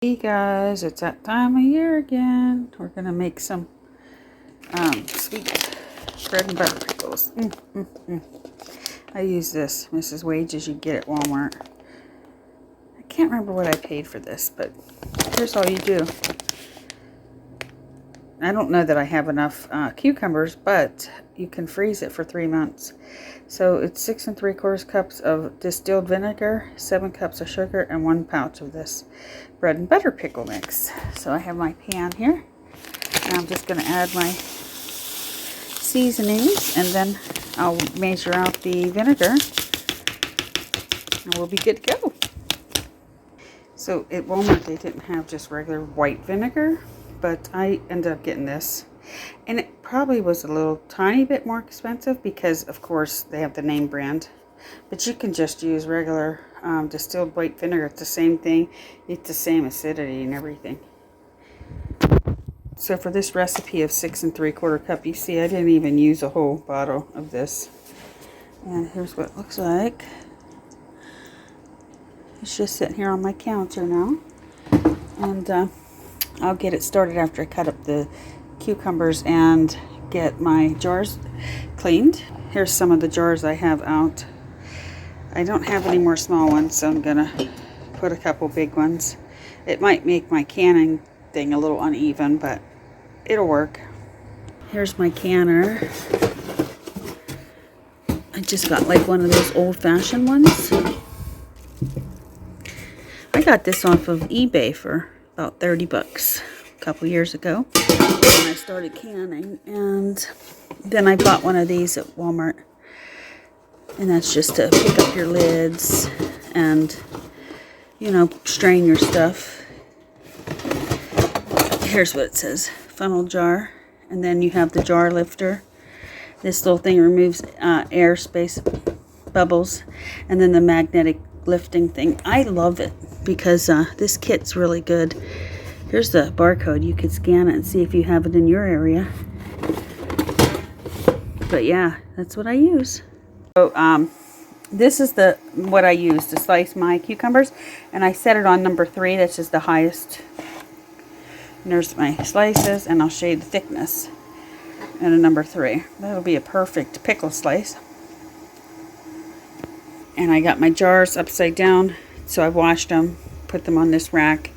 Hey guys, it's that time of year again. We're gonna make some sweet bread and butter pickles. I use this Mrs. Wages you get at Walmart. I can't remember what I paid for this, but here's all you do. I don't know that I have enough cucumbers, but you can freeze it for 3 months. So it's 6 3/4 cups of distilled vinegar, 7 cups of sugar, and 1 pouch of this bread and butter pickle mix. So I have my pan here, and I'm just going to add my seasonings, and then I'll measure out the vinegar, and we'll be good to go. So at Walmart they didn't have just regular white vinegar, but I ended up getting this. And it probably was a little tiny bit more expensive because, of course, they have the name brand. But you can just use regular distilled white vinegar. It's the same thing. It's the same acidity and everything. So for this recipe of 6 3/4 cup, you see I didn't even use a whole bottle of this. And here's what it looks like. It's just sitting here on my counter now. And I'll get it started after I cut up the cucumbers and get my jars cleaned. Here's some of the jars I have out. I don't have any more small ones, so I'm gonna put a couple big ones. It might make my canning thing a little uneven, but it'll work. Here's my canner. I just got like one of those old-fashioned ones. I got this off of eBay for about 30 bucks a couple years ago when I started canning, and then I bought one of these at Walmart, and that's just to pick up your lids and, you know, strain your stuff. Here's what it says: funnel jar, and then you have the jar lifter. This little thing removes air space bubbles, and then the magnetic lifting thing. I love it because this kit's really good. Here's the barcode. You could scan it and see if you have it in your area. But yeah, that's what I use. So this is what I use to slice my cucumbers, and I set it on number 3. That's just the highest. And there's my slices, and I'll shade the thickness at a number 3. That'll be a perfect pickle slice. And I got my jars upside down, so I washed them, put them on this rack.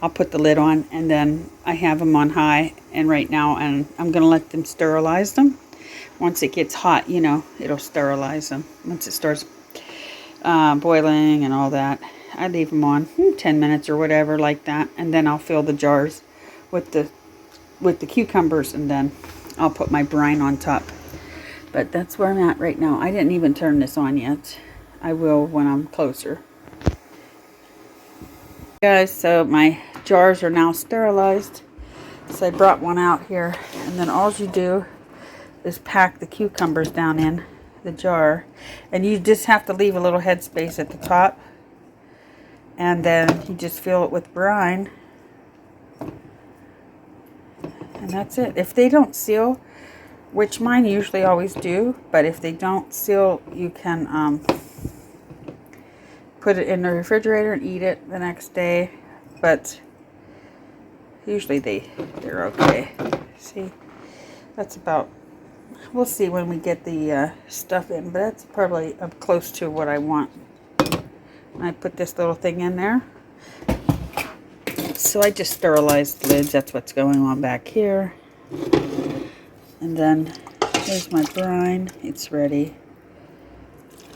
I'll put the lid on, and then I have them on high and right now, and I'm going to let them sterilize them. Once it gets hot, you know, it'll sterilize them. Once it starts boiling and all that, I leave them on 10 minutes or whatever like that, and then I'll fill the jars with the cucumbers, and then I'll put my brine on top. But that's where I'm at right now. I didn't even turn this on yet. I will when I'm closer. Guys, so my jars are now sterilized. So I brought one out here, and then all you do is pack the cucumbers down in the jar, and you just have to leave a little headspace at the top, and then you just fill it with brine, and that's it. If they don't seal, which mine usually always do, but if they don't seal, you can put it in the refrigerator and eat it the next day, but usually they're okay. See, that's about, we'll see when we get the stuff in, but that's probably up close to what I want. And I put this little thing in there. So I just sterilized the lids. That's what's going on back here. And then here's my brine. It's ready.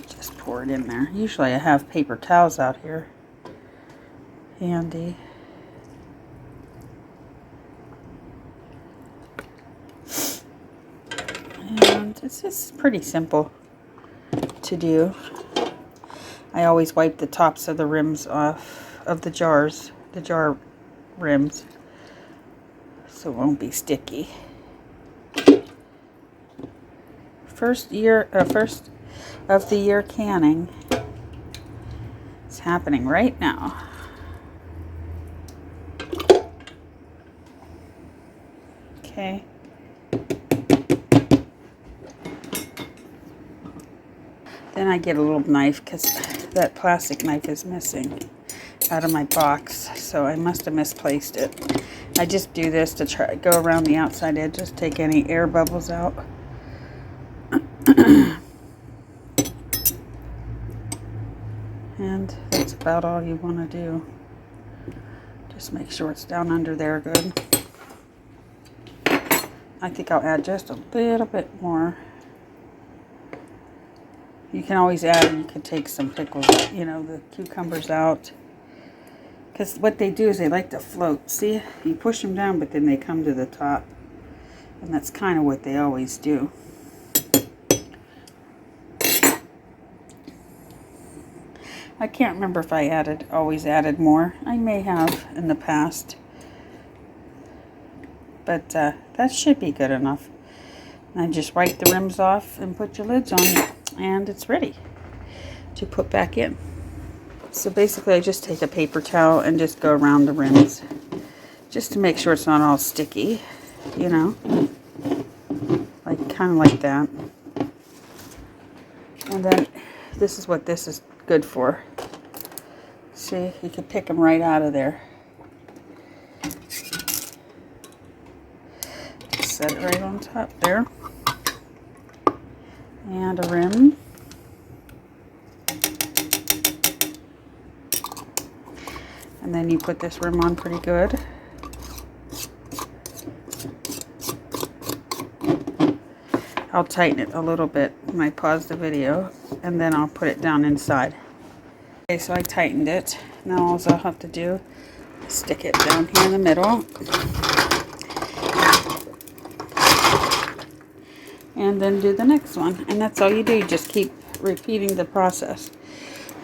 Just pour it in there. Usually I have paper towels out here handy. And it's just pretty simple to do. I always wipe the tops of the rims off of the jars, the jar rims, so it won't be sticky. First of the year canning. It's happening right now. Okay. Then I get a little knife because that plastic knife is missing. out of my box, so I must have misplaced it. I just do this to try to go around the outside edge, just take any air bubbles out. And that's about all you want to do. Just make sure it's down under there good. I think I'll add just a little bit more. You can always add, you can take some pickles, you know, the cucumbers out. Because what they do is they like to float. See, you push them down, but then they come to the top. And that's kind of what they always do. I can't remember if I always added more. I may have in the past. But that should be good enough. And just wipe the rims off and put your lids on. And it's ready to put back in. So basically I just take a paper towel and just go around the rims. Just to make sure it's not all sticky. You know. Like kind of like that. And then this is what this is good for. See, you can pick them right out of there. Set it right on top there. And a rim. And then you put this rim on pretty good. I'll tighten it a little bit when I pause the video, and then I'll put it down inside. Okay, so I tightened it. Now all I'll have to do is stick it down here in the middle. And then do the next one. And that's all you do. You just keep repeating the process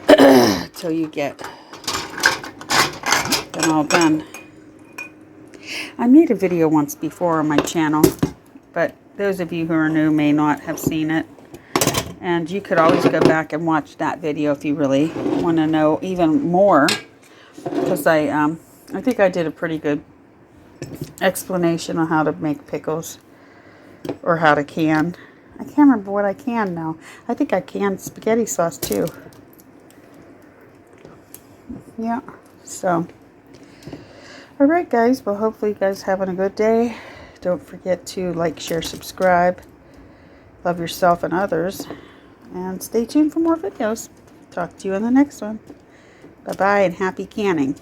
until you get them all done. I made a video once before on my channel, but those of you who are new may not have seen it. And you could always go back and watch that video if you really want to know even more. Because I think I did a pretty good explanation on how to make pickles. Or how to can. I can't remember what I can now. I think I canned spaghetti sauce too. Yeah. So. Alright guys. Well, hopefully you guys having a good day. Don't forget to like, share, subscribe. Love yourself and others. And stay tuned for more videos. Talk to you in the next one. Bye-bye and happy canning.